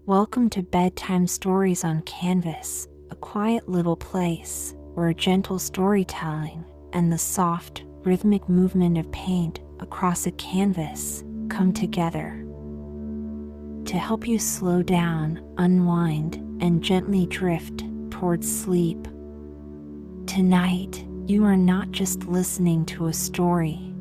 Welcome to Bedtime Stories on Canvas, a quiet little place where gentle storytelling and the soft, rhythmic movement of paint across a canvas come together to help you slow down, unwind, and gently drift towards sleep. Tonight, you are not just listening to a story.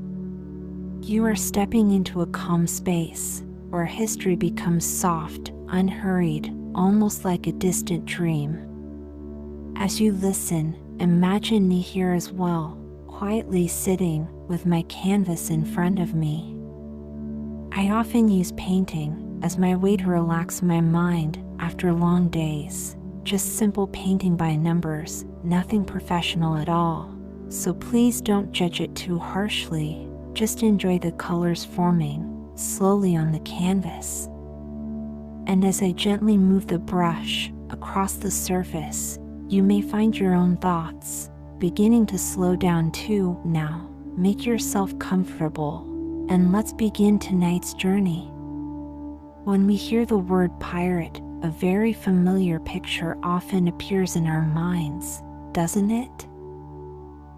You are stepping into a calm space where history becomes soft, unhurried, almost like a distant dream. As you listen, imagine me here as well, quietly sitting with my canvas in front of me. I often use painting as my way to relax my mind after long days. Just simple painting by numbers, nothing professional at all. So please don't judge it too harshly, just enjoy the colors forming slowly on the canvas. And as I gently move the brush across the surface, you may find your own thoughts beginning to slow down too. Now, make yourself comfortable, and let's begin tonight's journey. When we hear the word pirate, a very familiar picture often appears in our minds, doesn't it?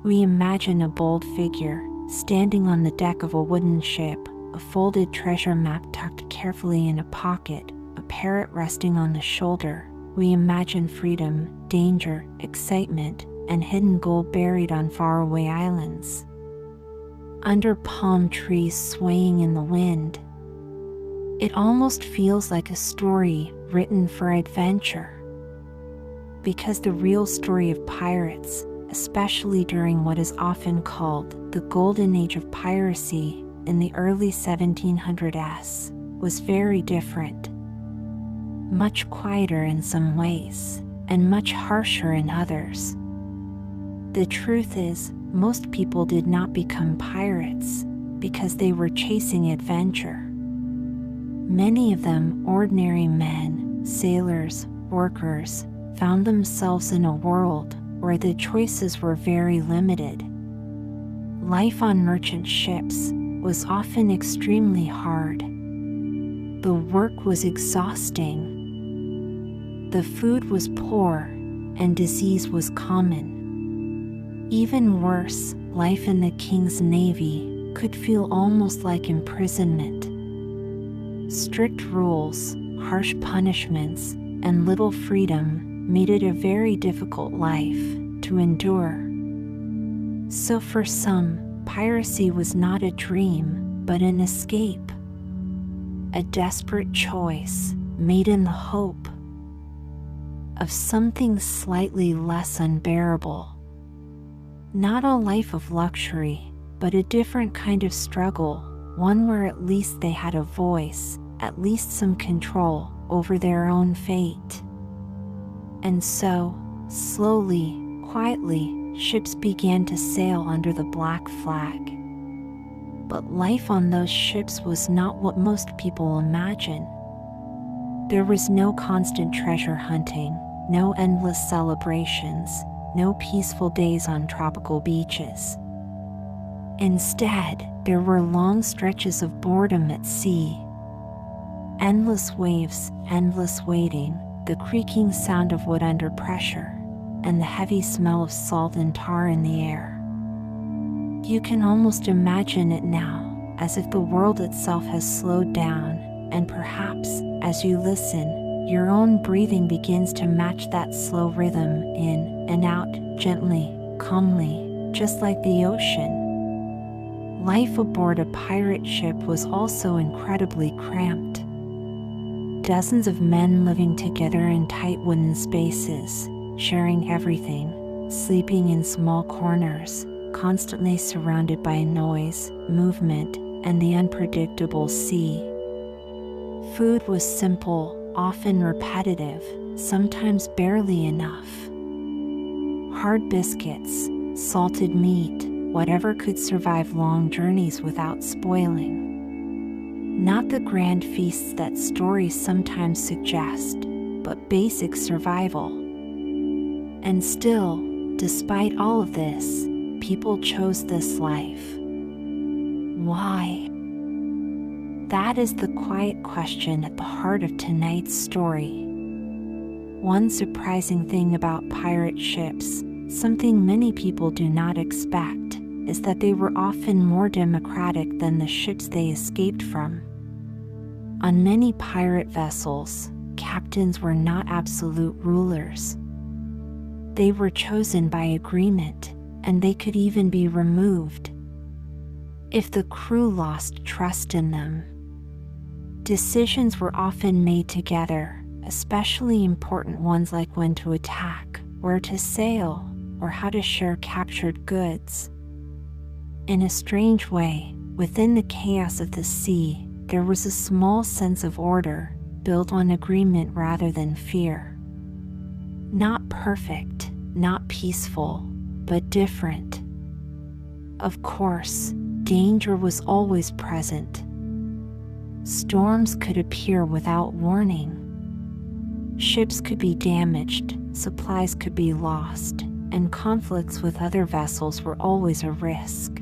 We imagine a bold figure standing on the deck of a wooden ship, a folded treasure map tucked carefully in a pocket, a parrot resting on the shoulder. We imagine freedom, danger, excitement, and hidden gold buried on faraway islands. Under palm trees swaying in the wind. It almost feels like a story written for adventure. Because the real story of pirates, especially during what is often called the Golden Age of Piracy in the early 1700s, was very different. Much quieter in some ways, and much harsher in others. The truth is, most people did not become pirates because they were chasing adventure. Many of them, ordinary men, sailors, workers, found themselves in a world where the choices were very limited. Life on merchant ships was often extremely hard. The work was exhausting. The food was poor, and disease was common. Even worse, life in the king's navy could feel almost like imprisonment. Strict rules, harsh punishments, and little freedom made it a very difficult life to endure. So for some, piracy was not a dream, but an escape. A desperate choice made in the hope of something slightly less unbearable. Not a life of luxury, but a different kind of struggle, one where at least they had a voice, at least some control over their own fate. And so, slowly, quietly, ships began to sail under the black flag. But life on those ships was not what most people imagine. There was no constant treasure hunting, no endless celebrations, no peaceful days on tropical beaches. Instead, there were long stretches of boredom at sea. Endless waves, endless waiting, the creaking sound of wood under pressure, and the heavy smell of salt and tar in the air. You can almost imagine it now, as if the world itself has slowed down, and perhaps, as you listen, your own breathing begins to match that slow rhythm, in and out, gently, calmly, just like the ocean. Life aboard a pirate ship was also incredibly cramped. Dozens of men living together in tight wooden spaces, sharing everything, sleeping in small corners, constantly surrounded by noise, movement, and the unpredictable sea. Food was simple, often repetitive, sometimes barely enough. Hard biscuits, salted meat, whatever could survive long journeys without spoiling. Not the grand feasts that stories sometimes suggest, but basic survival. And still, despite all of this, people chose this life. Why? That is the quiet question at the heart of tonight's story. One surprising thing about pirate ships, something many people do not expect, is that they were often more democratic than the ships they escaped from. On many pirate vessels, captains were not absolute rulers. They were chosen by agreement, and they could even be removed if the crew lost trust in them. Decisions were often made together, especially important ones like when to attack, where to sail, or how to share captured goods. In a strange way, within the chaos of the sea, there was a small sense of order, built on agreement rather than fear. Not perfect, not peaceful, but different. Of course, danger was always present. Storms could appear without warning. Ships could be damaged, supplies could be lost, and conflicts with other vessels were always a risk.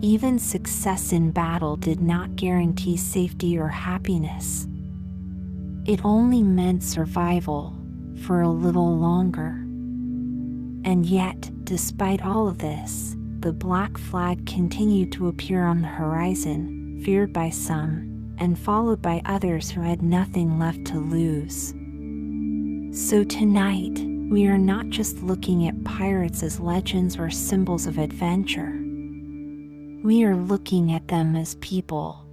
Even success in battle did not guarantee safety or happiness. It only meant survival for a little longer. And yet, despite all of this, the black flag continued to appear on the horizon, feared by some, and followed by others who had nothing left to lose. So tonight, we are not just looking at pirates as legends or symbols of adventure. We are looking at them as people.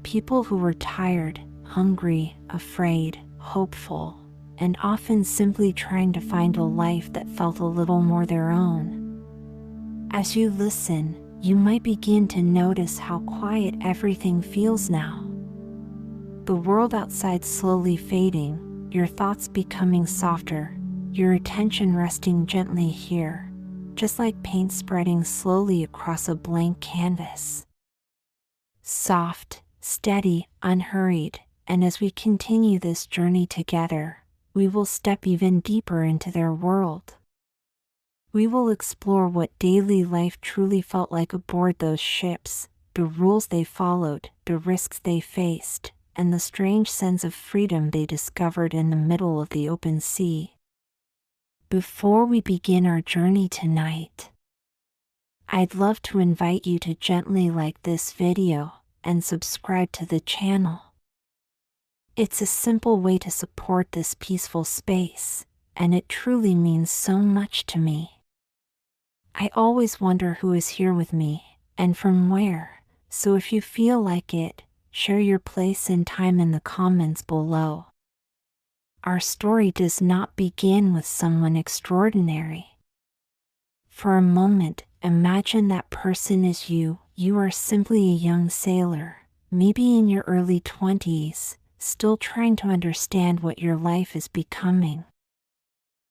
People who were tired, hungry, afraid, hopeful, and often simply trying to find a life that felt a little more their own. As you listen, you might begin to notice how quiet everything feels now. The world outside slowly fading, your thoughts becoming softer, your attention resting gently here, just like paint spreading slowly across a blank canvas. Soft, steady, unhurried, and as we continue this journey together, we will step even deeper into their world. We will explore what daily life truly felt like aboard those ships, the rules they followed, the risks they faced, and the strange sense of freedom they discovered in the middle of the open sea. Before we begin our journey tonight, I'd love to invite you to gently like this video and subscribe to the channel. It's a simple way to support this peaceful space, and it truly means so much to me. I always wonder who is here with me, and from where, so if you feel like it, share your place and time in the comments below. Our story does not begin with someone extraordinary. For a moment, imagine that person is you. You are simply a young sailor, maybe in your early 20s, still trying to understand what your life is becoming.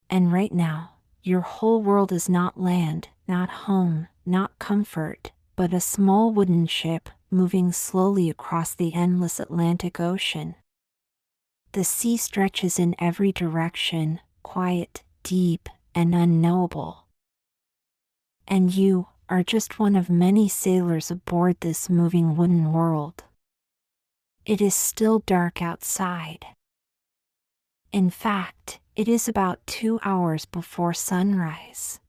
And right now, your whole world is not land, not home, not comfort, but a small wooden ship moving slowly across the endless Atlantic Ocean. The sea stretches in every direction, quiet, deep, and unknowable. And you are just one of many sailors aboard this moving wooden world. It is still dark outside. In fact, it is about 2 hours before sunrise.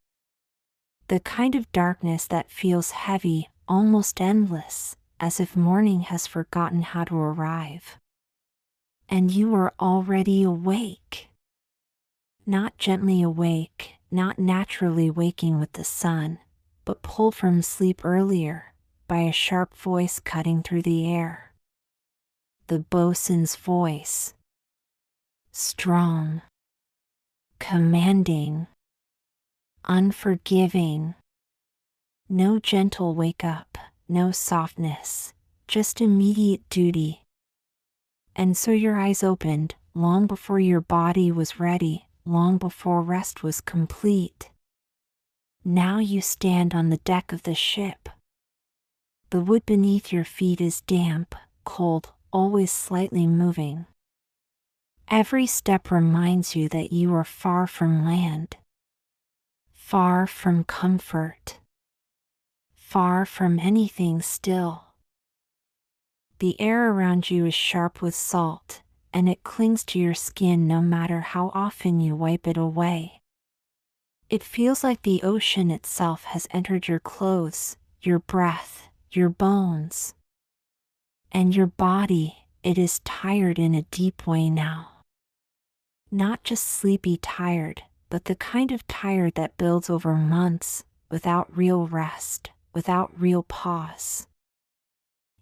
The kind of darkness that feels heavy, almost endless, as if morning has forgotten how to arrive. And you are already awake. Not gently awake, not naturally waking with the sun, but pulled from sleep earlier, by a sharp voice cutting through the air. The bosun's voice. Strong. Commanding. Unforgiving. No gentle wake up, no softness, just immediate duty. And so your eyes opened, long before your body was ready, long before rest was complete. Now you stand on the deck of the ship. The wood beneath your feet is damp, cold, always slightly moving. Every step reminds you that you are far from land. Far from comfort. Far from anything still. The air around you is sharp with salt, and it clings to your skin no matter how often you wipe it away. It feels like the ocean itself has entered your clothes, your breath, your bones. And your body, it is tired in a deep way now. Not just sleepy tired, but the kind of tired that builds over months, without real rest, without real pause.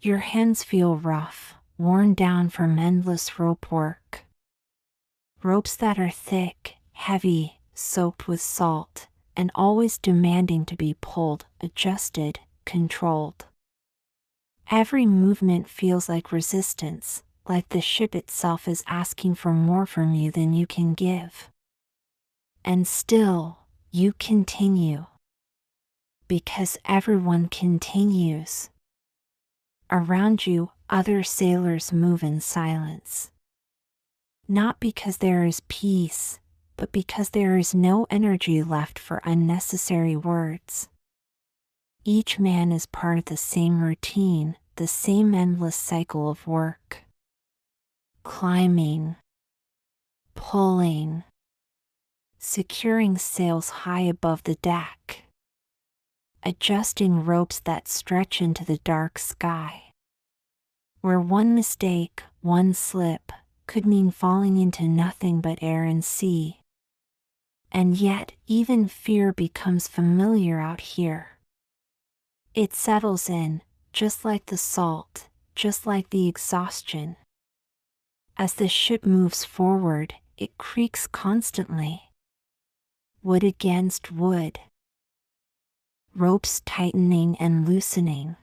Your hands feel rough, worn down from endless rope work. Ropes that are thick, heavy, soaked with salt, and always demanding to be pulled, adjusted, controlled. Every movement feels like resistance, like the ship itself is asking for more from you than you can give. And still, you continue. Because everyone continues. Around you, other sailors move in silence. Not because there is peace, but because there is no energy left for unnecessary words. Each man is part of the same routine, the same endless cycle of work. Climbing, pulling, securing sails high above the deck, adjusting ropes that stretch into the dark sky, where one mistake, one slip, could mean falling into nothing but air and sea. And yet, even fear becomes familiar out here. It settles in, just like the salt, just like the exhaustion. As the ship moves forward, it creaks constantly. Wood against wood. Ropes tightening and loosening.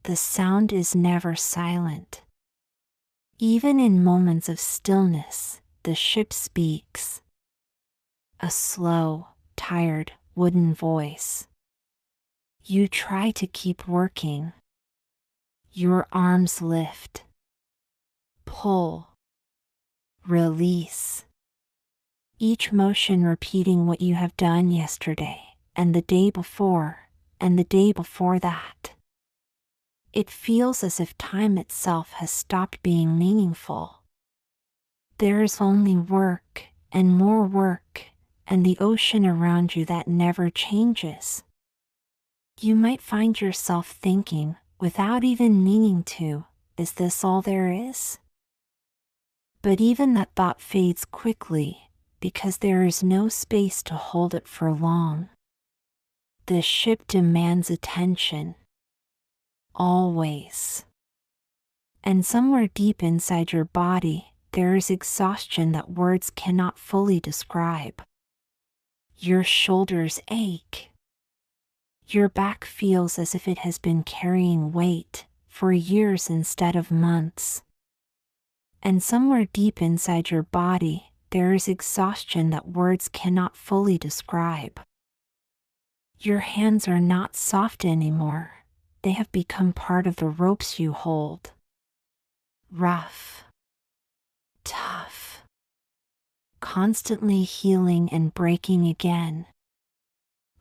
The sound is never silent. Even in moments of stillness, the ship speaks. A slow, tired, wooden voice. You try to keep working. Your arms lift. Pull. Release. Each motion repeating what you have done yesterday, and the day before, and the day before that. It feels as if time itself has stopped being meaningful. There is only work, and more work, and the ocean around you that never changes. You might find yourself thinking, without even meaning to, is this all there is? But even that thought fades quickly, because there is no space to hold it for long. The ship demands attention. Always. And somewhere deep inside your body, there is exhaustion that words cannot fully describe. Your shoulders ache. Your back feels as if it has been carrying weight for years instead of months. And somewhere deep inside your body, there is exhaustion that words cannot fully describe. Your hands are not soft anymore. They have become part of the ropes you hold. Rough. Tough. Constantly healing and breaking again.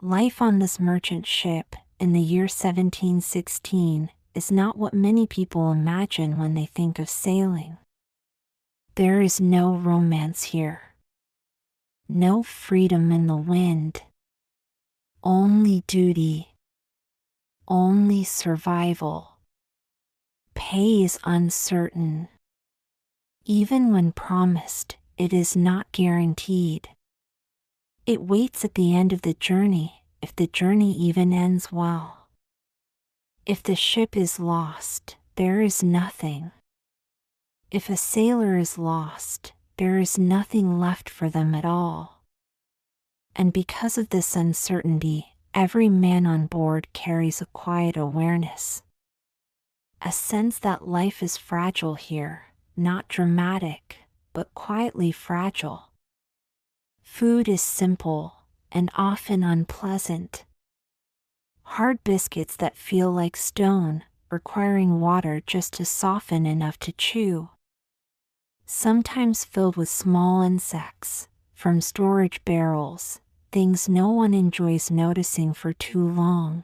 Life on this merchant ship, in the year 1716, is not what many people imagine when they think of sailing. There is no romance here. No freedom in the wind. Only duty. Only survival. Pay is uncertain. Even when promised, it is not guaranteed. It waits at the end of the journey, if the journey even ends well. If the ship is lost, there is nothing. If a sailor is lost, there is nothing left for them at all. And because of this uncertainty, every man on board carries a quiet awareness. A sense that life is fragile here, not dramatic, but quietly fragile. Food is simple, and often unpleasant. Hard biscuits that feel like stone, requiring water just to soften enough to chew. Sometimes filled with small insects, from storage barrels, things no one enjoys noticing for too long.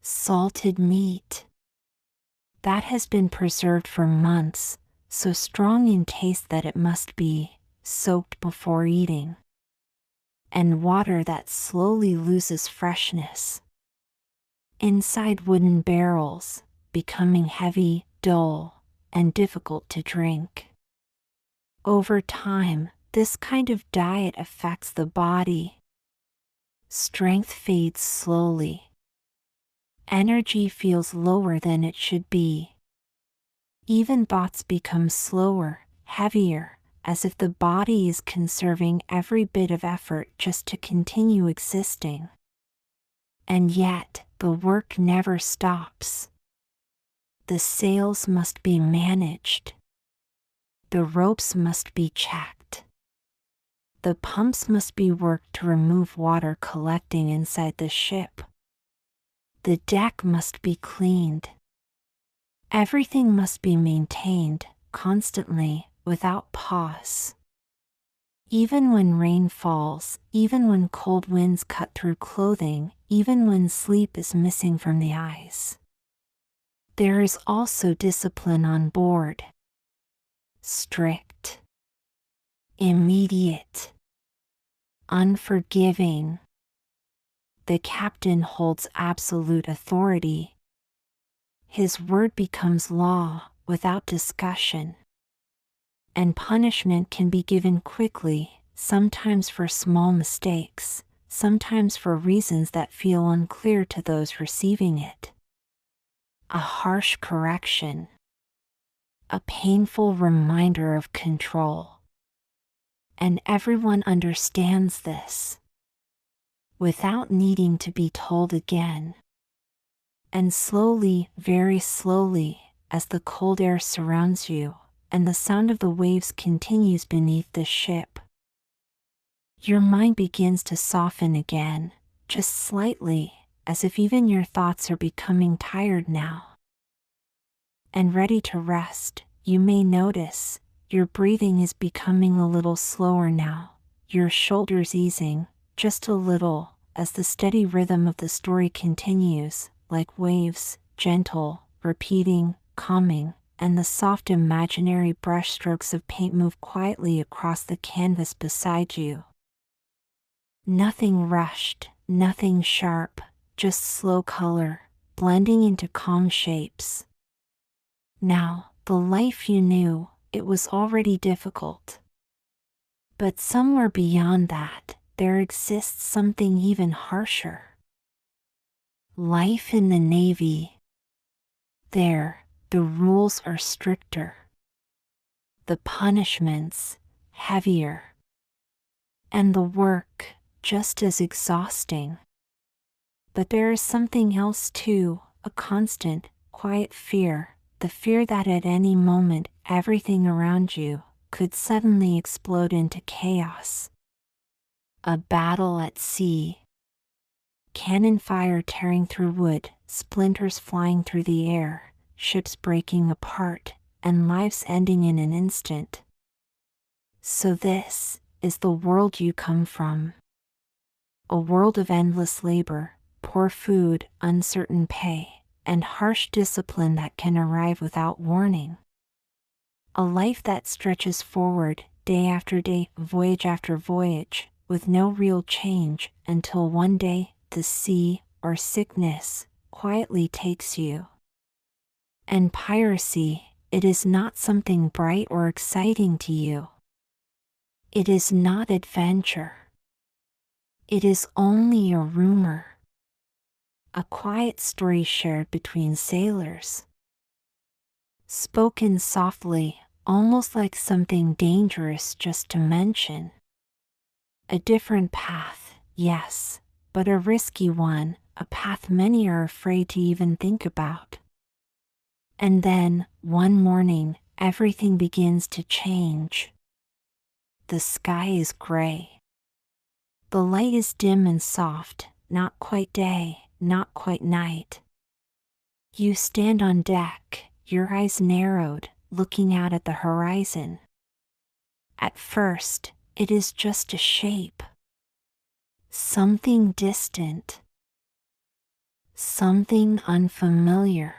Salted meat. that has been preserved for months, so strong in taste that it must be soaked before eating, and water that slowly loses freshness. Inside wooden barrels, becoming heavy, dull, and difficult to drink. Over time, this kind of diet affects the body. Strength fades slowly. Energy feels lower than it should be. Even thoughts become slower, heavier, as if the body is conserving every bit of effort just to continue existing. And yet, the work never stops. The sails must be managed. The ropes must be checked. The pumps must be worked to remove water collecting inside the ship. The deck must be cleaned. Everything must be maintained, constantly, without pause. Even when rain falls, even when cold winds cut through clothing, even when sleep is missing from the eyes. There is also discipline on board. Strict, immediate, unforgiving. The captain holds absolute authority. His word becomes law, without discussion. And punishment can be given quickly, sometimes for small mistakes, sometimes for reasons that feel unclear to those receiving it. A harsh correction. A painful reminder of control. And everyone understands this, without needing to be told again. And slowly, very slowly, as the cold air surrounds you, and the sound of the waves continues beneath the ship, your mind begins to soften again, just slightly, as if even your thoughts are becoming tired now. And ready to rest, you may notice, your breathing is becoming a little slower now, your shoulders easing, just a little, as the steady rhythm of the story continues, like waves, gentle, repeating, calming, and the soft imaginary brushstrokes of paint move quietly across the canvas beside you. Nothing rushed, nothing sharp, just slow color, blending into calm shapes. Now, the life you knew, it was already difficult. But somewhere beyond that, there exists something even harsher. Life in the Navy. There, the rules are stricter. The punishments, heavier. And the work, just as exhausting. But there is something else too, a constant, quiet fear, the fear that at any moment, everything around you could suddenly explode into chaos. A battle at sea. Cannon fire tearing through wood, splinters flying through the air, ships breaking apart, and lives ending in an instant. So this is the world you come from. A world of endless labor, poor food, uncertain pay, and harsh discipline that can arrive without warning. A life that stretches forward, day after day, voyage after voyage, with no real change, until one day, the sea, or sickness, quietly takes you. And piracy, it is not something bright or exciting to you. It is not adventure. It is only a rumor. A quiet story shared between sailors. Spoken softly, almost like something dangerous just to mention. A different path, yes, but a risky one, a path many are afraid to even think about. And then, one morning, everything begins to change. The sky is gray. The light is dim and soft, not quite day, not quite night. You stand on deck, your eyes narrowed, looking out at the horizon. At first, it is just a shape. Something distant. Something unfamiliar.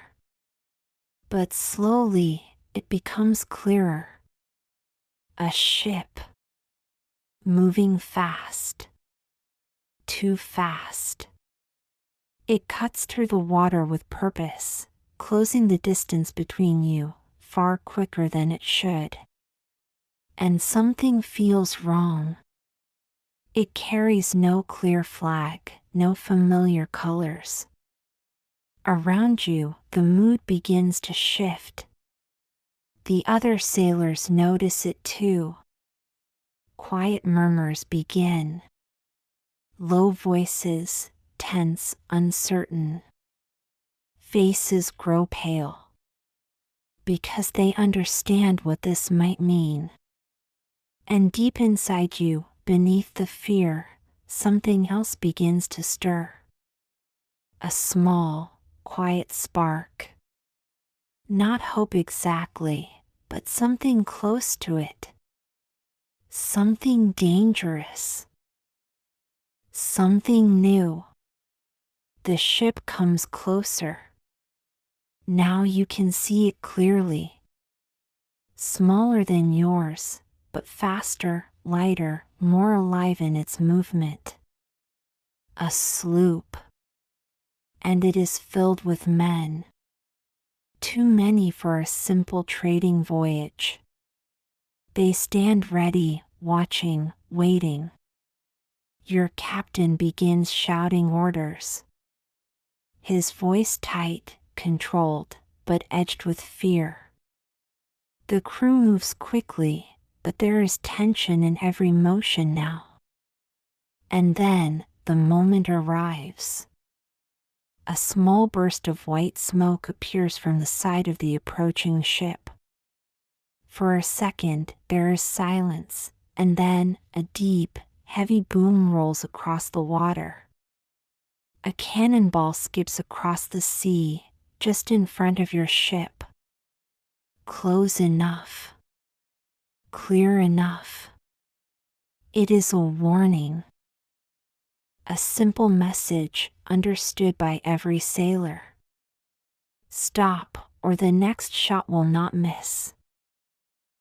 But slowly, it becomes clearer. A ship. Moving fast. Too fast. It cuts through the water with purpose, closing the distance between you far quicker than it should. And something feels wrong. It carries no clear flag, no familiar colors. Around you, the mood begins to shift. The other sailors notice it too. Quiet murmurs begin. Low voices, tense, uncertain. Faces grow pale. Because they understand what this might mean. And deep inside you, beneath the fear, something else begins to stir. A small, quiet spark. Not hope exactly, but something close to it. Something dangerous. Something new. The ship comes closer. Now you can see it clearly. Smaller than yours, but faster, lighter, more alive in its movement. A sloop. And it is filled with men. Too many for a simple trading voyage. They stand ready, watching, waiting. Your captain begins shouting orders. His voice tight, controlled, but edged with fear. The crew moves quickly, but there is tension in every motion now. And then, the moment arrives. A small burst of white smoke appears from the side of the approaching ship. For a second, there is silence, and then, a deep, heavy boom rolls across the water. A cannonball skips across the sea, just in front of your ship. Close enough. Clear enough. It is a warning. A simple message, understood by every sailor. Stop, or the next shot will not miss.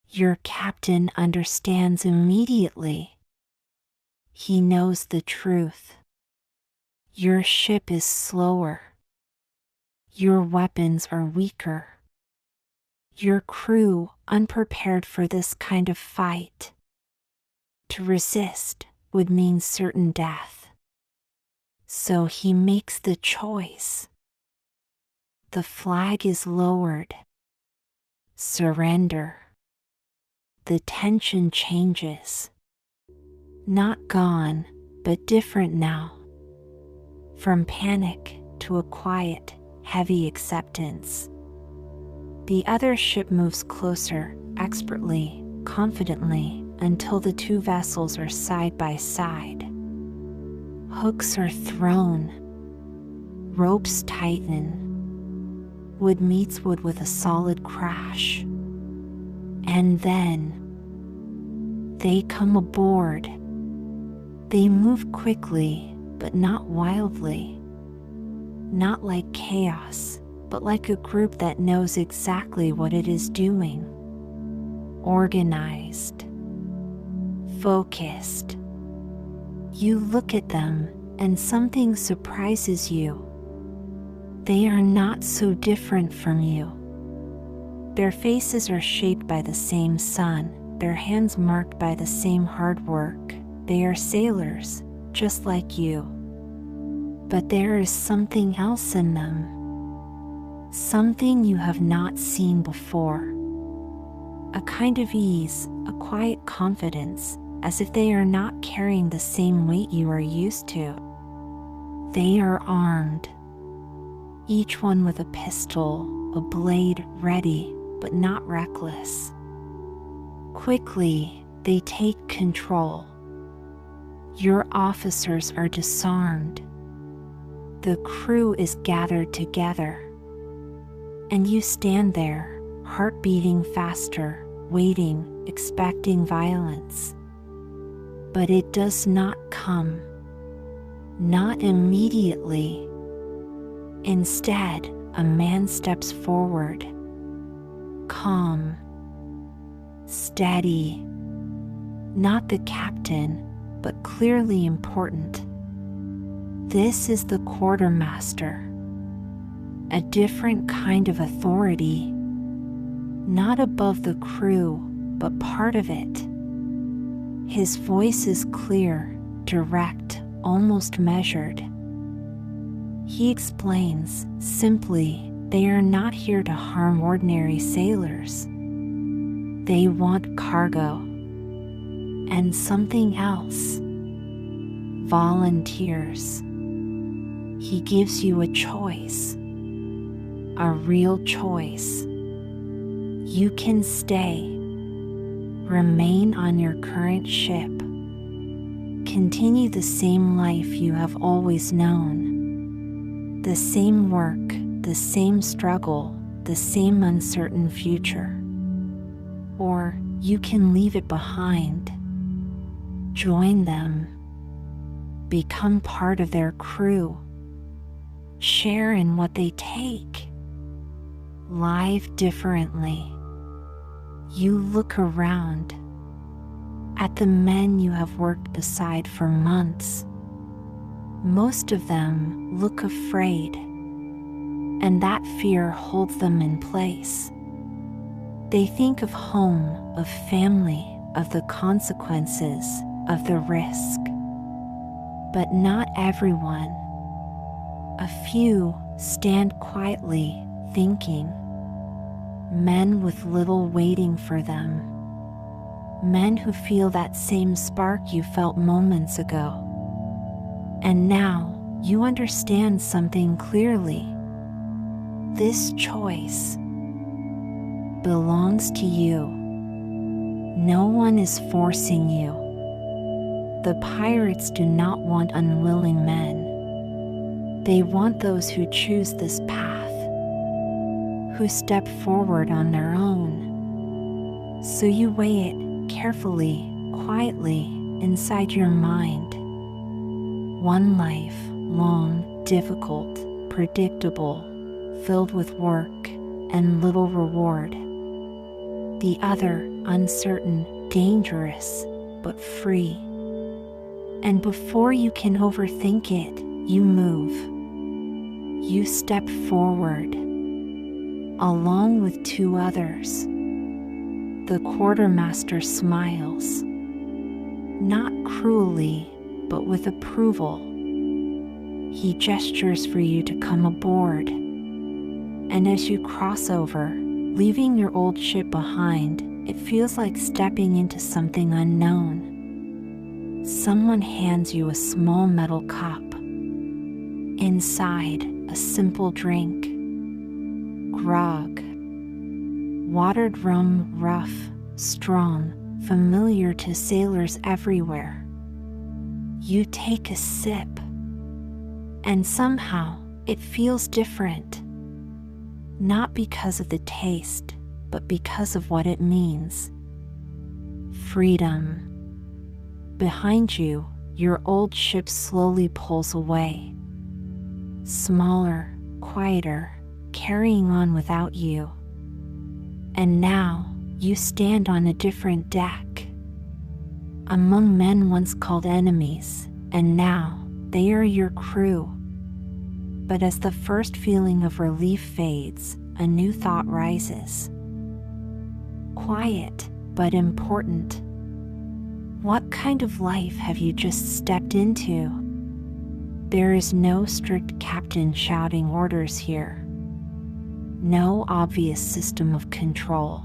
Your captain understands immediately. He knows the truth. Your ship is slower. Your weapons are weaker. Your crew, unprepared for this kind of fight. To resist would mean certain death. So he makes the choice. The flag is lowered. Surrender. The tension changes. Not gone, but different now. From panic to a quiet, heavy acceptance. The other ship moves closer, expertly, confidently, until the two vessels are side by side. Hooks are thrown. Ropes tighten. Wood meets wood with a solid crash. And then they come aboard. They move quickly, but not wildly. Not like chaos, but like a group that knows exactly what it is doing. Organized. Focused. You look at them, and something surprises you. They are not so different from you. Their faces are shaped by the same sun, their hands marked by the same hard work. They are sailors, just like you. But there is something else in them. Something you have not seen before. A kind of ease, a quiet confidence, as if they are not carrying the same weight you are used to. They are armed. Each one with a pistol, a blade ready, but not reckless. Quickly, they take control. Your officers are disarmed. The crew is gathered together. And you stand there, heart beating faster, waiting, expecting violence. But it does not come. Not immediately. Instead, a man steps forward. calm, steady, not the captain, but clearly important. This is the quartermaster, a different kind of authority, not above the crew, but part of it. His voice is clear, direct, almost measured. He explains, simply, they are not here to harm ordinary sailors. They want cargo. And something else. Volunteers. He gives you a choice. A real choice. You can stay. Remain on your current ship. Continue the same life you have always known. The same work, the same struggle, the same uncertain future. Or you can leave it behind. Join them. Become part of their crew. Share in what they take. Live differently. You look around at the men you have worked beside for months. Most of them look afraid, and that fear holds them in place. They think of home, of family, of the consequences, of the risk. But not everyone. A few stand quietly, thinking. Men with little waiting for them. Men who feel that same spark you felt moments ago. And now you understand something clearly. This choice belongs to you. No one is forcing you. The pirates do not want unwilling men. They want those who choose this path, who step forward on their own. So you weigh it carefully, quietly, inside your mind. One life, long, difficult, predictable, filled with work and little reward. The other, uncertain, dangerous, but free. And before you can overthink it, you move. You step forward, along with two others. The quartermaster smiles, not cruelly, but with approval. He gestures for you to come aboard. And as you cross over, leaving your old ship behind, it feels like stepping into something unknown. Someone hands you a small metal cup. Inside, a simple drink. Grog. Watered rum, rough, strong, familiar to sailors everywhere. You take a sip. And somehow, it feels different. Not because of the taste, but because of what it means. Freedom. Behind you, your old ship slowly pulls away. Smaller, quieter, carrying on without you. And now, you stand on a different deck. Among men once called enemies, and now, they are your crew. But as the first feeling of relief fades, a new thought rises. Quiet, but important. What kind of life have you just stepped into? There is no strict captain shouting orders here. No obvious system of control.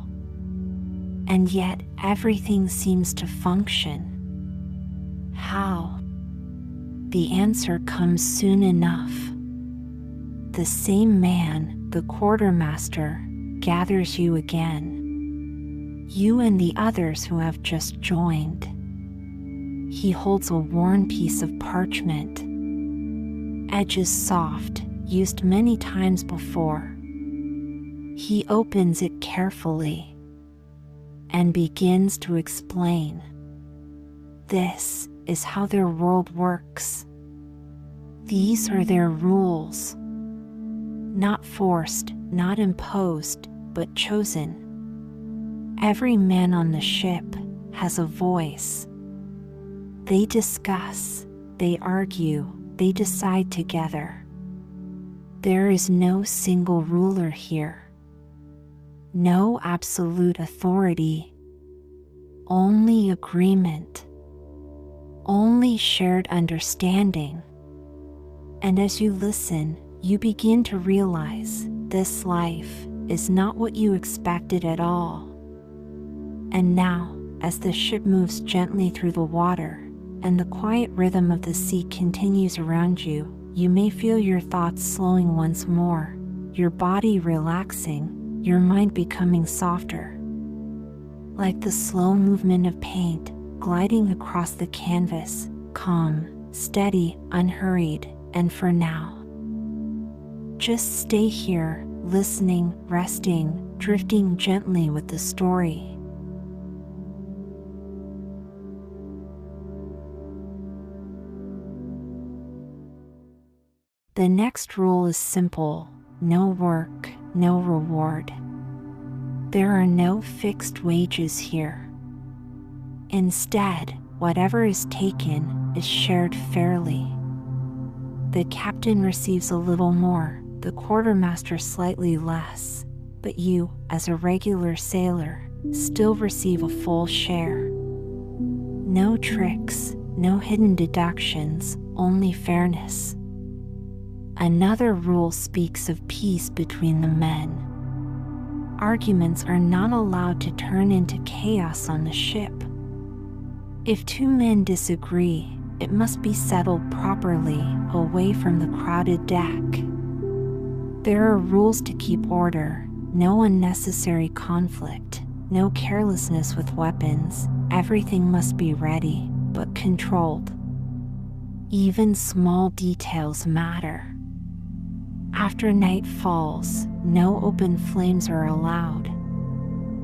And yet everything seems to function. How? The answer comes soon enough. The same man, the quartermaster, gathers you again. You and the others who have just joined. He holds a worn piece of parchment. Edges soft, used many times before. He opens it carefully and begins to explain. This is how their world works. These are their rules. Not forced, not imposed, but chosen. Every man on the ship has a voice. They discuss, they argue, they decide together. There is no single ruler here. No absolute authority. Only agreement. Only shared understanding. And as you listen, you begin to realize this life is not what you expected at all. And now, as the ship moves gently through the water, and the quiet rhythm of the sea continues around you, you may feel your thoughts slowing once more, your body relaxing, your mind becoming softer. Like the slow movement of paint gliding across the canvas, calm, steady, unhurried, and for now. Just stay here, listening, resting, drifting gently with the story. The next rule is simple: no work, no reward. There are no fixed wages here. Instead, whatever is taken is shared fairly. The captain receives a little more, the quartermaster slightly less, but you, as a regular sailor, still receive a full share. No tricks, no hidden deductions, only fairness. Another rule speaks of peace between the men. Arguments are not allowed to turn into chaos on the ship. If two men disagree, it must be settled properly, away from the crowded deck. There are rules to keep order: no unnecessary conflict, no carelessness with weapons. Everything must be ready, but controlled. Even small details matter. After night falls, no open flames are allowed.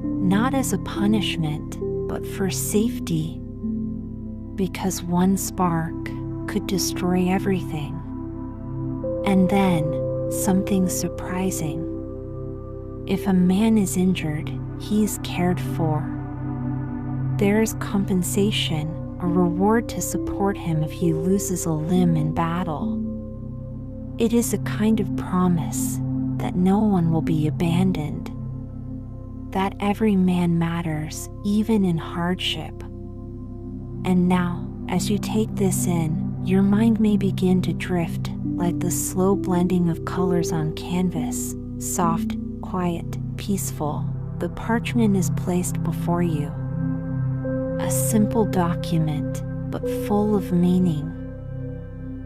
Not as a punishment, but for safety. Because one spark could destroy everything. And then, something surprising. If a man is injured, he is cared for. There is compensation, a reward to support him if he loses a limb in battle. It is a kind of promise that no one will be abandoned, that every man matters, even in hardship. And now, as you take this in, your mind may begin to drift, like the slow blending of colors on canvas, soft, quiet, peaceful. The parchment is placed before you. A simple document, but full of meaning.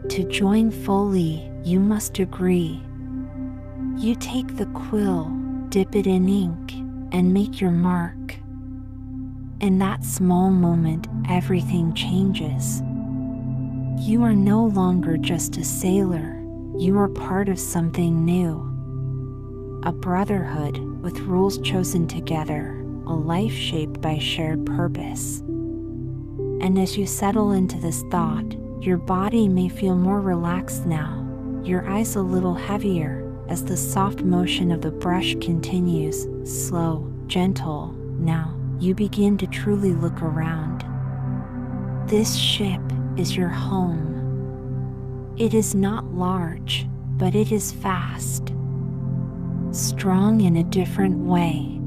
To join fully, you must agree. You take the quill, dip it in ink, and make your mark. In that small moment, everything changes. You are no longer just a sailor, you are part of something new. A brotherhood with rules chosen together, a life shaped by shared purpose. And as you settle into this thought, your body may feel more relaxed now, your eyes a little heavier, as the soft motion of the brush continues, slow, gentle. Now, you begin to truly look around. This ship is your home. It is not large, but it is fast. Strong in a different way.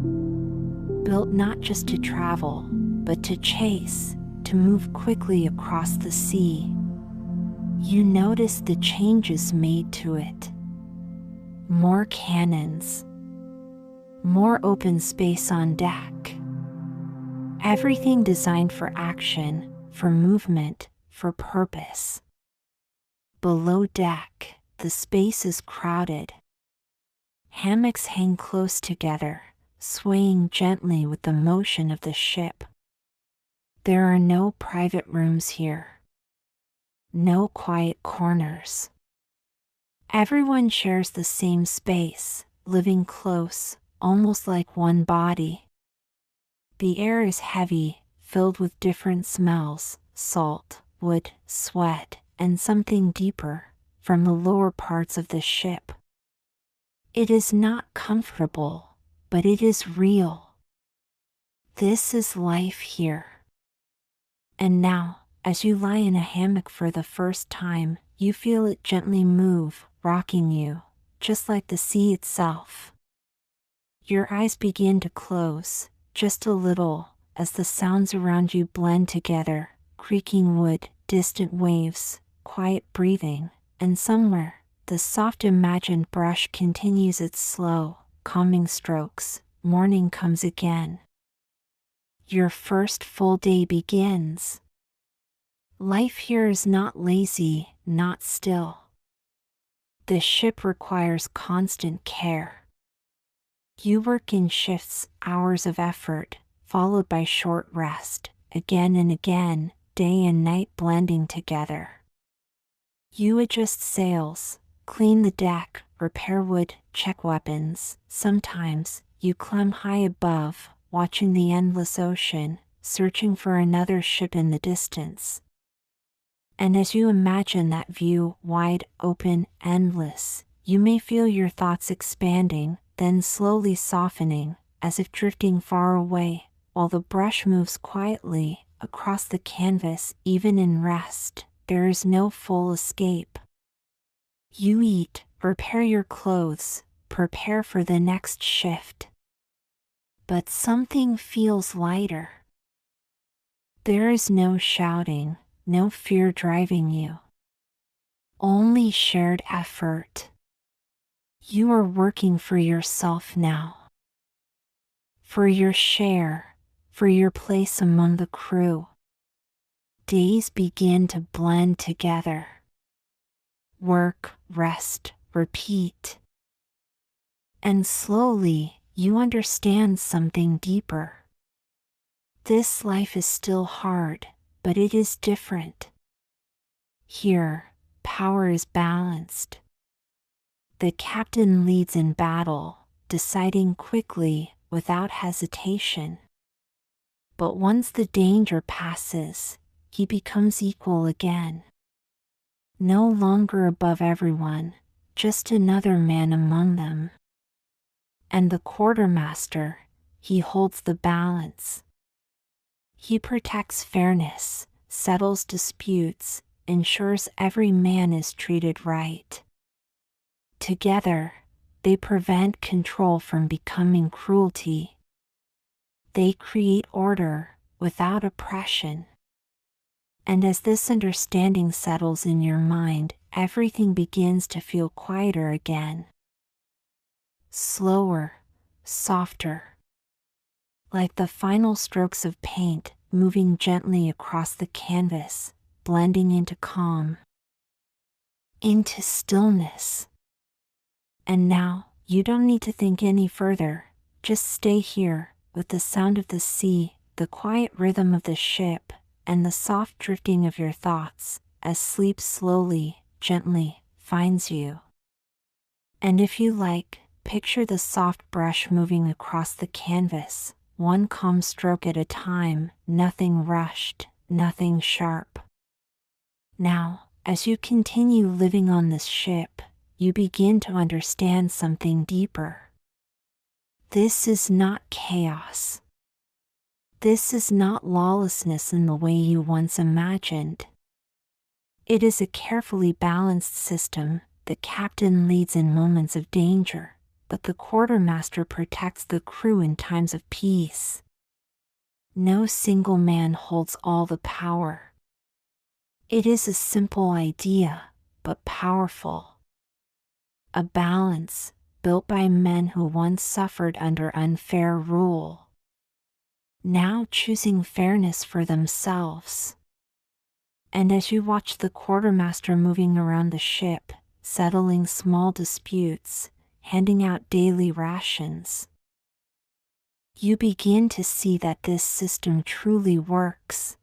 Built not just to travel, but to chase, to move quickly across the sea. You notice the changes made to it. More cannons. More open space on deck. Everything designed for action, for movement, for purpose. Below deck, the space is crowded. Hammocks hang close together, swaying gently with the motion of the ship. There are no private rooms here. No quiet corners. Everyone shares the same space, living close, almost like one body. The air is heavy, filled with different smells: salt, wood, sweat, and something deeper, from the lower parts of the ship. It is not comfortable, but it is real. This is life here. And now, as you lie in a hammock for the first time, you feel it gently move, rocking you, just like the sea itself. Your eyes begin to close, just a little, as the sounds around you blend together, creaking wood, distant waves, quiet breathing, and somewhere, the soft imagined brush continues its slow, calming strokes. Morning comes again. Your first full day begins. Life here is not lazy, not still. The ship requires constant care. You work in shifts, hours of effort, followed by short rest, again and again, day and night blending together. You adjust sails, clean the deck, repair wood, check weapons. Sometimes, you climb high above, watching the endless ocean, searching for another ship in the distance. And as you imagine that view, wide, open, endless, you may feel your thoughts expanding, then slowly softening, as if drifting far away, while the brush moves quietly across the canvas. Even in rest, there is no full escape. You eat, repair your clothes, prepare for the next shift. But something feels lighter. There is no shouting, no fear driving you. Only shared effort. You are working for yourself now. For your share, for your place among the crew. Days begin to blend together. Work, rest, repeat. And slowly, you understand something deeper. This life is still hard, but it is different. Here, power is balanced. The captain leads in battle, deciding quickly, without hesitation. But once the danger passes, he becomes equal again. No longer above everyone, just another man among them. And the quartermaster, he holds the balance. He protects fairness, settles disputes, ensures every man is treated right. Together, they prevent control from becoming cruelty. They create order, without oppression. And as this understanding settles in your mind, everything begins to feel quieter again. Slower, softer. Like the final strokes of paint, moving gently across the canvas, blending into calm. Into stillness. And now, you don't need to think any further, just stay here, with the sound of the sea, the quiet rhythm of the ship, and the soft drifting of your thoughts, as sleep slowly, gently, finds you. And if you like, picture the soft brush moving across the canvas, one calm stroke at a time, nothing rushed, nothing sharp. Now, as you continue living on this ship, you begin to understand something deeper. This is not chaos. This is not lawlessness in the way you once imagined. It is a carefully balanced system. The captain leads in moments of danger, but the quartermaster protects the crew in times of peace. No single man holds all the power. It is a simple idea, but powerful. A balance, built by men who once suffered under unfair rule, now choosing fairness for themselves. And as you watch the quartermaster moving around the ship, settling small disputes, handing out daily rations, you begin to see that this system truly works.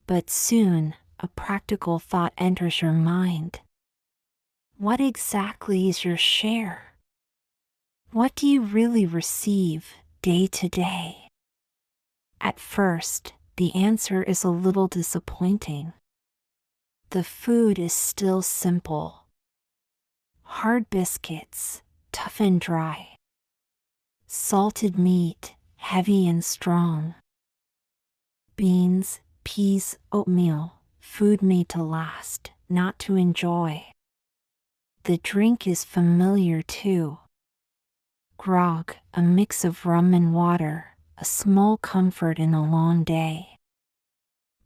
But soon, a practical thought enters your mind. What exactly is your share? What do you really receive, day to day? At first, the answer is a little disappointing. The food is still simple. Hard biscuits, tough and dry. Salted meat, heavy and strong. Beans, peas, oatmeal, food made to last, not to enjoy. The drink is familiar too. Grog, a mix of rum and water, a small comfort in a long day.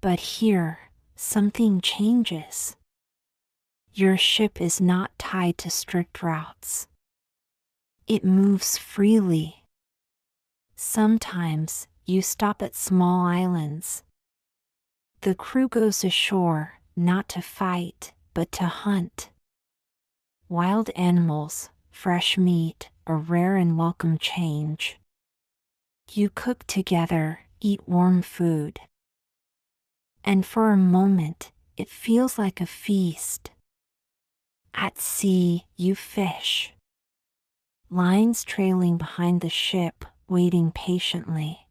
But here, something changes. Your ship is not tied to strict routes. It moves freely. Sometimes, you stop at small islands. The crew goes ashore, not to fight, but to hunt. Wild animals, fresh meat, a rare and welcome change. You cook together, eat warm food. And for a moment, it feels like a feast. At sea, you fish. Lines trailing behind the ship, waiting patiently.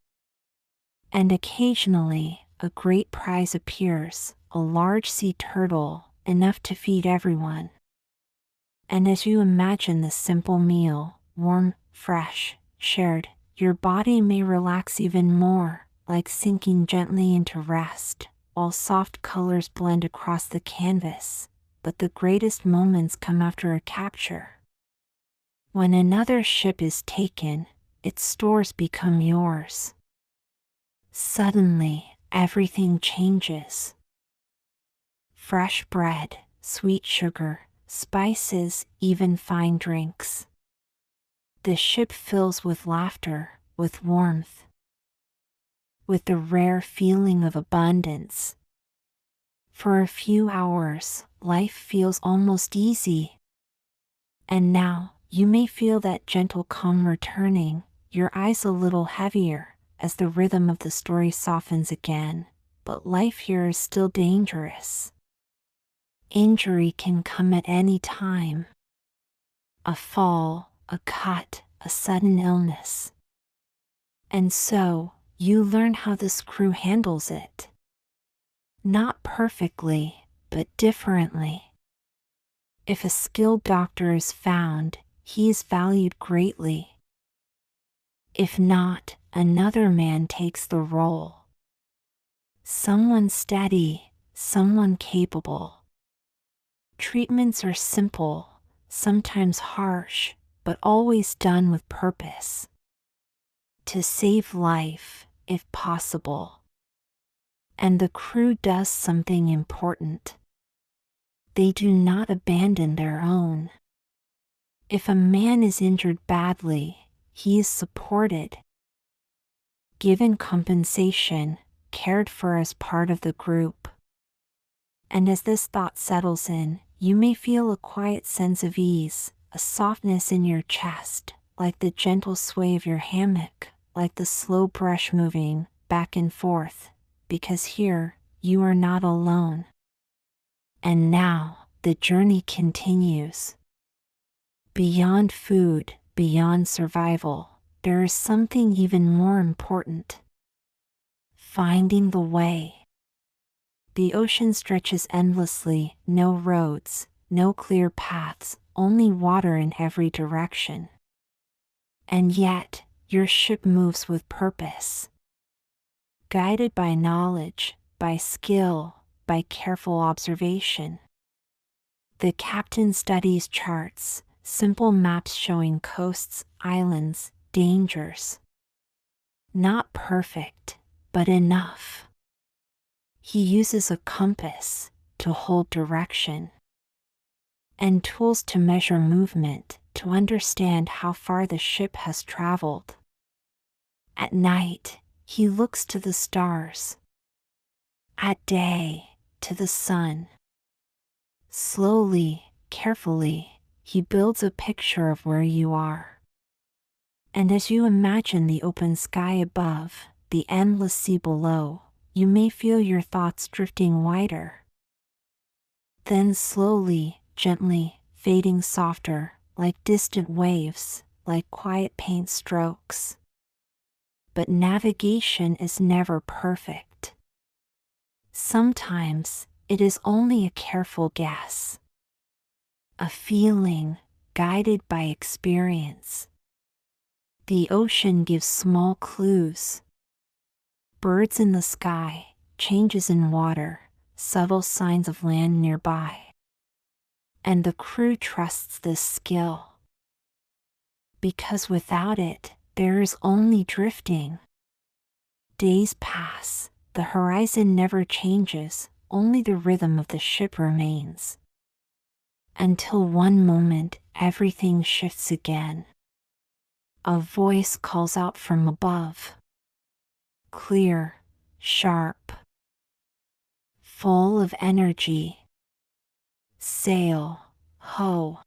And occasionally, a great prize appears, a large sea turtle, enough to feed everyone. And as you imagine the simple meal, warm, fresh, shared, your body may relax even more, like sinking gently into rest, while soft colors blend across the canvas. But the greatest moments come after a capture. When another ship is taken, its stores become yours. Suddenly, everything changes. Fresh bread, sweet sugar, spices, even fine drinks. The ship fills with laughter, with warmth, with the rare feeling of abundance. For a few hours, life feels almost easy. And now, you may feel that gentle calm returning, your eyes a little heavier, as the rhythm of the story softens again. But life here is still dangerous. Injury can come at any time. A fall, a cut, a sudden illness. And so, you learn how this crew handles it. Not perfectly, but differently. If a skilled doctor is found, he is valued greatly. If not, another man takes the role. Someone steady, someone capable. Treatments are simple, sometimes harsh, but always done with purpose. To save life, if possible. And the crew does something important. They do not abandon their own. If a man is injured badly, he is supported, given compensation, cared for as part of the group. And as this thought settles in, you may feel a quiet sense of ease, a softness in your chest, like the gentle sway of your hammock, like the slow brush moving back and forth, because here, you are not alone. And now, the journey continues. Beyond food, beyond survival, there is something even more important. Finding the way. The ocean stretches endlessly, no roads, no clear paths, only water in every direction. And yet, your ship moves with purpose. Guided by knowledge, by skill, by careful observation. The captain studies charts, simple maps showing coasts, islands, dangers. Not perfect, but enough. He uses a compass to hold direction, and tools to measure movement, to understand how far the ship has traveled. At night, he looks to the stars. At day, to the sun. Slowly, carefully, he builds a picture of where you are. And as you imagine the open sky above, the endless sea below, you may feel your thoughts drifting wider. Then slowly, gently, fading softer, like distant waves, like quiet paint strokes. But navigation is never perfect. Sometimes, it is only a careful guess. A feeling, guided by experience. The ocean gives small clues. Birds in the sky, changes in water, subtle signs of land nearby. And the crew trusts this skill. Because without it, there is only drifting. Days pass, the horizon never changes, only the rhythm of the ship remains. Until one moment, everything shifts again. A voice calls out from above. Clear, sharp, full of energy. Sail, ho.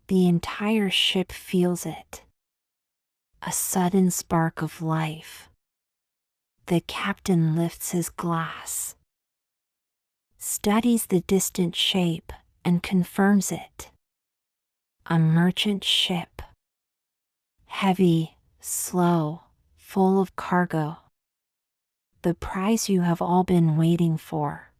The entire ship feels it. A sudden spark of life. The captain lifts his glass, studies the distant shape, and confirms it. A merchant ship. Heavy, slow, full of cargo. The prize you have all been waiting for.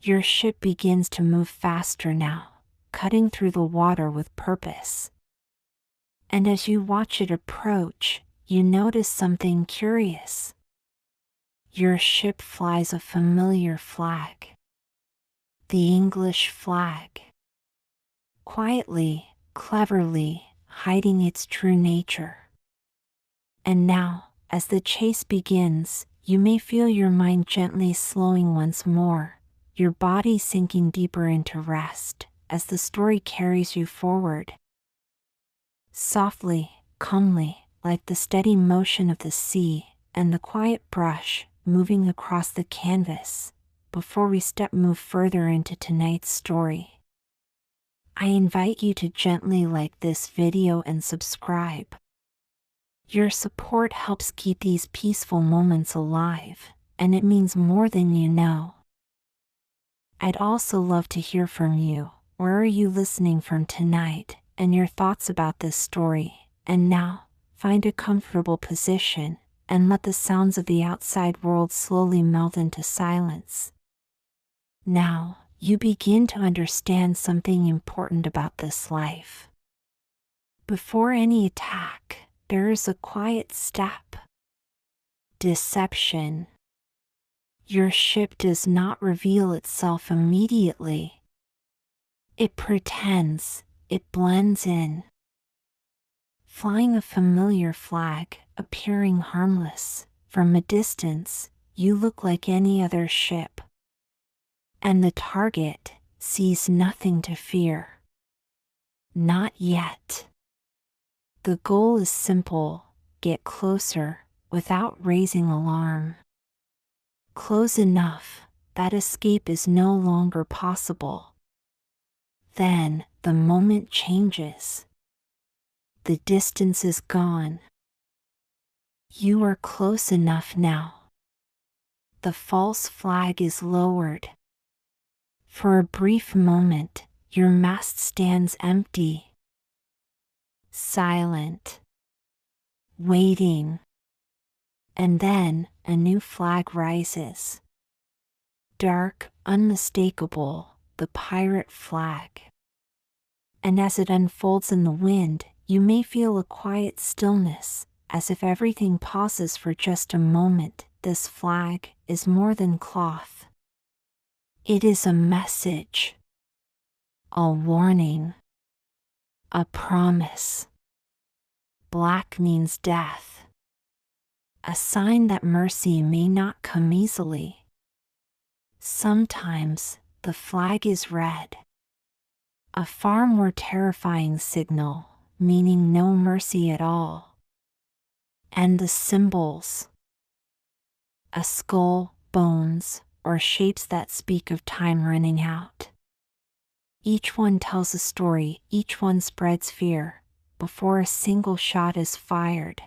Your ship begins to move faster now, cutting through the water with purpose. And as you watch it approach, you notice something curious. Your ship flies a familiar flag. The English flag. Quietly, cleverly, hiding its true nature. And now, as the chase begins, you may feel your mind gently slowing once more, your body sinking deeper into rest, as the story carries you forward. Softly, calmly, like the steady motion of the sea, and the quiet brush moving across the canvas, before we move further into tonight's story. I invite you to gently like this video and subscribe. Your support helps keep these peaceful moments alive, and it means more than you know. I'd also love to hear from you. Where are you listening from tonight, and your thoughts about this story? And now, find a comfortable position, and let the sounds of the outside world slowly melt into silence. Now, you begin to understand something important about this life. Before any attack, there is a quiet step. Deception. Your ship does not reveal itself immediately. It pretends, it blends in. Flying a familiar flag, appearing harmless, from a distance, you look like any other ship. And the target sees nothing to fear. Not yet. The goal is simple: get closer, without raising alarm. Close enough that escape is no longer possible. Then, the moment changes. The distance is gone. You are close enough now. The false flag is lowered. For a brief moment, your mast stands empty. Silent. Waiting. And then, a new flag rises. Dark, unmistakable, the pirate flag. And as it unfolds in the wind, you may feel a quiet stillness, as if everything pauses for just a moment. This flag is more than cloth. It is a message. A warning. A promise. Black means death. A sign that mercy may not come easily. Sometimes, the flag is red. A far more terrifying signal, meaning no mercy at all. And the symbols. A skull, bones, or shapes that speak of time running out. Each one tells a story, each one spreads fear, before a single shot is fired.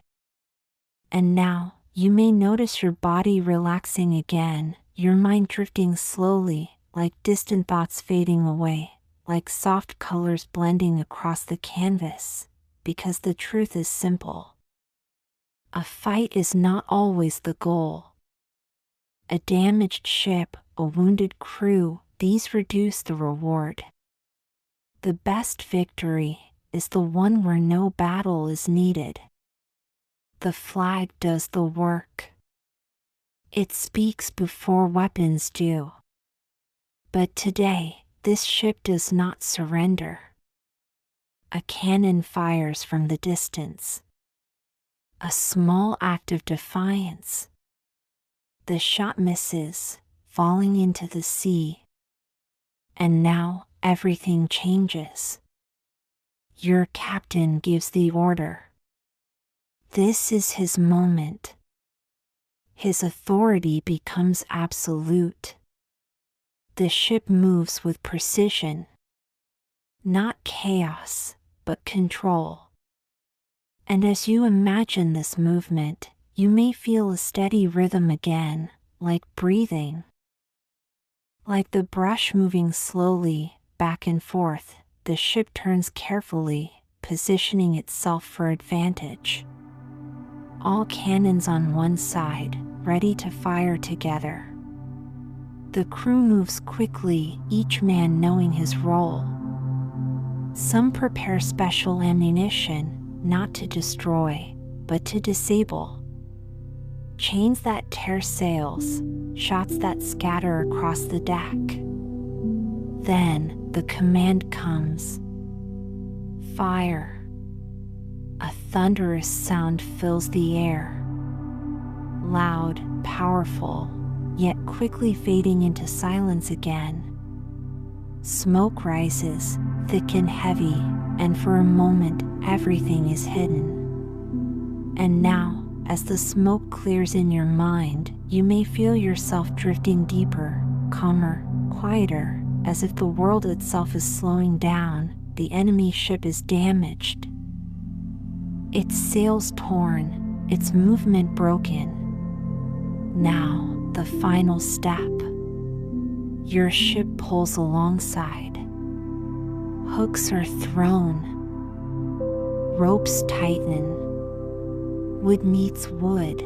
And now, you may notice your body relaxing again, your mind drifting slowly, like distant thoughts fading away, like soft colors blending across the canvas, because the truth is simple. A fight is not always the goal. A damaged ship, a wounded crew, these reduce the reward. The best victory is the one where no battle is needed. The flag does the work. It speaks before weapons do. But today, this ship does not surrender. A cannon fires from the distance. A small act of defiance. The shot misses, falling into the sea. And now, everything changes. Your captain gives the order. This is his moment. His authority becomes absolute. The ship moves with precision. Not chaos, but control. And as you imagine this movement, you may feel a steady rhythm again, like breathing. Like the brush moving slowly, back and forth, the ship turns carefully, positioning itself for advantage. All cannons on one side, ready to fire together. The crew moves quickly, each man knowing his role. Some prepare special ammunition, not to destroy, but to disable. Chains that tear sails, shots that scatter across the deck. Then the command comes. Fire. A thunderous sound fills the air. Loud, powerful, yet quickly fading into silence again. Smoke rises, thick and heavy, and for a moment everything is hidden. And now, as the smoke clears in your mind, you may feel yourself drifting deeper, calmer, quieter, as if the world itself is slowing down. The enemy ship is damaged. Its sails torn, its movement broken. Now, the final step. Your ship pulls alongside. Hooks are thrown. Ropes tighten. Wood meets wood.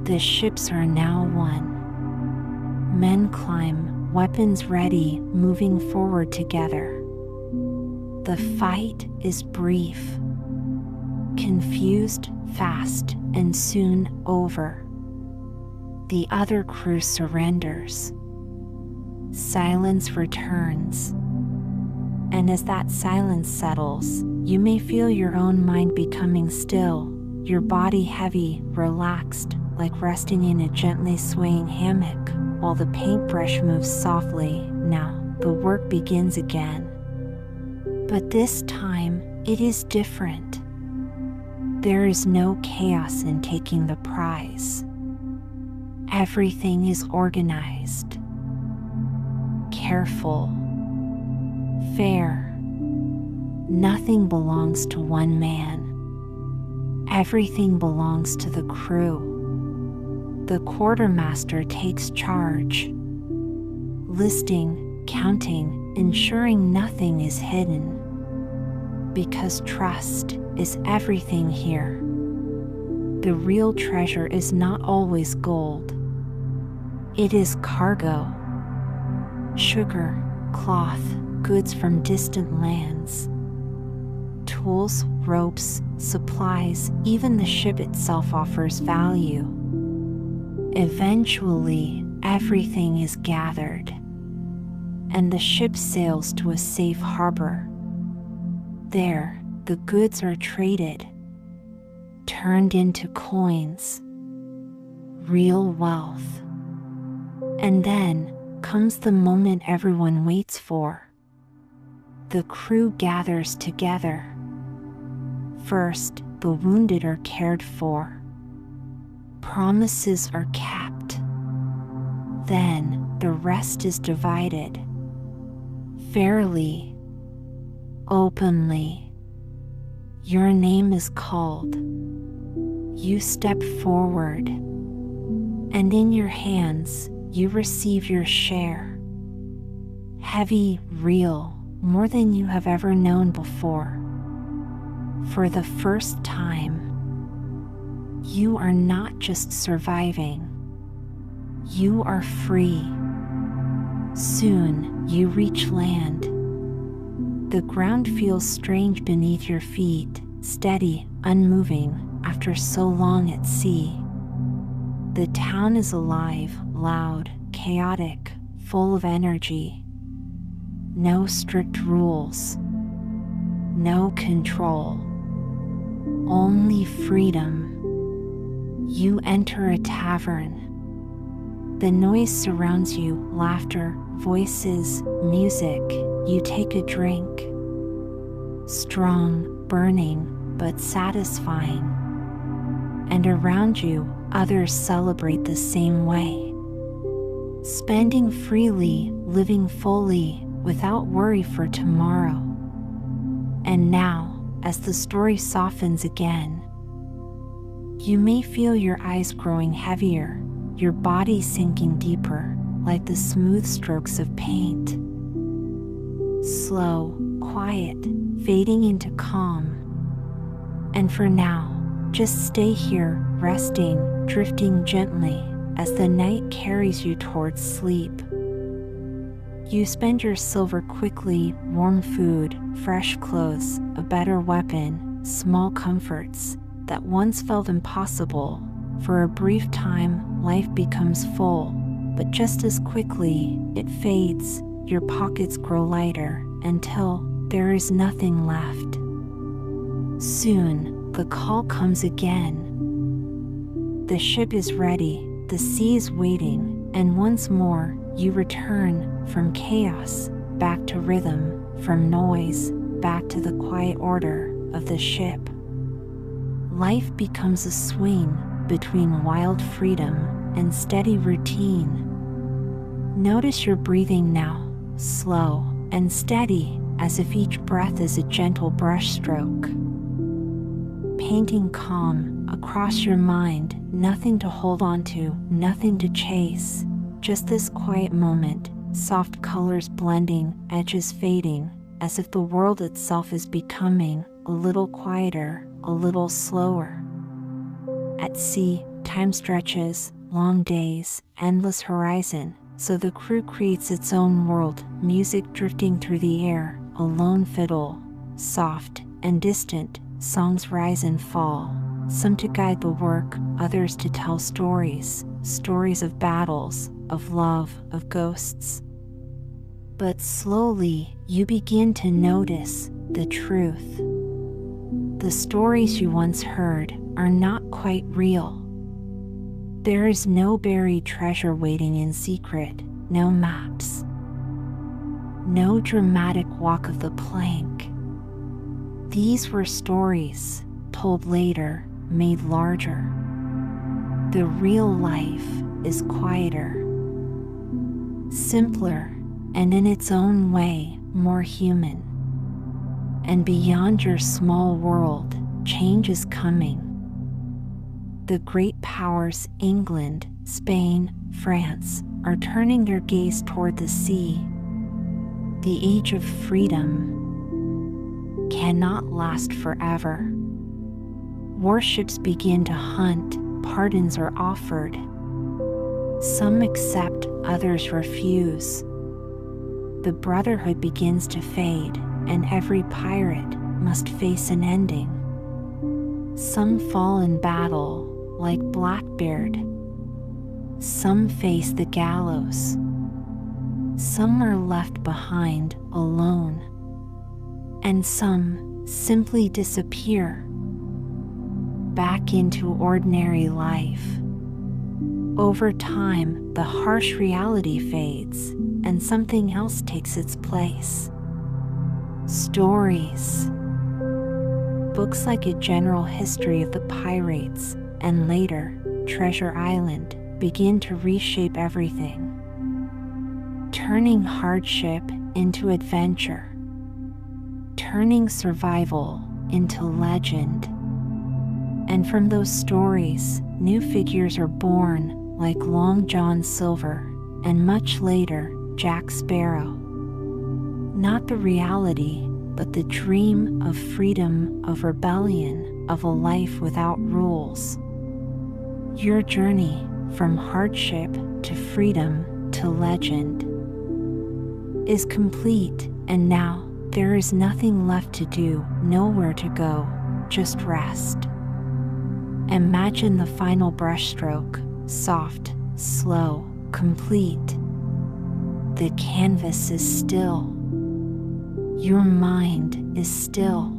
The ships are now one. Men climb, weapons ready, moving forward together. The fight is brief. Confused, fast, and soon over. The other crew surrenders. Silence returns. And as that silence settles, you may feel your own mind becoming still, your body heavy, relaxed, like resting in a gently swaying hammock, while the paintbrush moves softly. Now, the work begins again. But this time, it is different. There is no chaos in taking the prize. Everything is organized. Careful. Fair. Nothing belongs to one man. Everything belongs to the crew. The quartermaster takes charge. Listing, counting, ensuring nothing is hidden. Because trust is everything here. The real treasure is not always gold. It is cargo. Sugar, cloth, goods from distant lands. Tools, ropes, supplies, even the ship itself offers value. Eventually, everything is gathered, and the ship sails to a safe harbor. There, the goods are traded, turned into coins, real wealth. And then comes the moment everyone waits for. The crew gathers together. First, the wounded are cared for. Promises are kept. Then, the rest is divided. Fairly. Openly. Your name is called. You step forward. And in your hands, you receive your share. Heavy, real, more than you have ever known before. For the first time, you are not just surviving. You are free. Soon, you reach land. The ground feels strange beneath your feet, steady, unmoving, after so long at sea. The town is alive, loud, chaotic, full of energy. No strict rules. No control. Only freedom. You enter a tavern. The noise surrounds you, laughter, voices, music. You take a drink. Strong, burning, but satisfying. And around you, others celebrate the same way. Spending freely, living fully, without worry for tomorrow. And now, as the story softens again, you may feel your eyes growing heavier, your body sinking deeper, like the smooth strokes of paint. Slow, quiet, fading into calm. And for now, just stay here, resting, drifting gently, as the night carries you towards sleep. You spend your silver quickly, warm food, fresh clothes, a better weapon, small comforts that once felt impossible. For a brief time, life becomes full, but just as quickly, it fades. Your pockets grow lighter until there is nothing left. Soon, the call comes again. The ship is ready, the sea is waiting, and once more, you return from chaos back to rhythm, from noise back to the quiet order of the ship. Life becomes a swing between wild freedom and steady routine. Notice your breathing now, slow and steady, as if each breath is a gentle brushstroke. Painting calm across your mind, nothing to hold on to, nothing to chase. Just this quiet moment, soft colors blending, edges fading, as if the world itself is becoming a little quieter, a little slower. At sea, time stretches, long days, endless horizon, so the crew creates its own world, music drifting through the air, a lone fiddle, soft and distant, songs rise and fall, some to guide the work, others to tell stories, stories of battles, of love, of ghosts. But slowly, you begin to notice the truth. The stories you once heard are not quite real. There is no buried treasure waiting in secret, no maps, no dramatic walk of the plank. These were stories, told later, made larger. The real life is quieter, simpler, and in its own way, more human. And beyond your small world, change is coming. The great powers, England, Spain, France, are turning their gaze toward the sea. The age of freedom cannot last forever. Warships begin to hunt, pardons are offered. Some accept, others refuse. The brotherhood begins to fade, and every pirate must face an ending. Some fall in battle, like Blackbeard. Some face the gallows. Some are left behind, alone. And some simply disappear, back into ordinary life. Over time, the harsh reality fades, and something else takes its place. Stories. Books like A General History of the Pirates, and later, Treasure Island, begin to reshape everything, turning hardship into adventure, turning survival into legend. And from those stories, new figures are born, like Long John Silver, and much later, Jack Sparrow. Not the reality, but the dream of freedom, of rebellion, of a life without rules. Your journey from hardship to freedom to legend is complete, and now There is nothing left to do, nowhere to go, just rest. Imagine the final brushstroke, soft, slow, complete. The canvas is still. Your mind is still.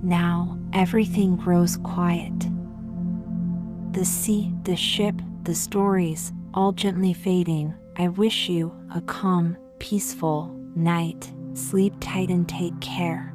Now, everything grows quiet. The sea, the ship, the stories, all gently fading. I wish you a calm, peaceful night. Sleep tight and take care.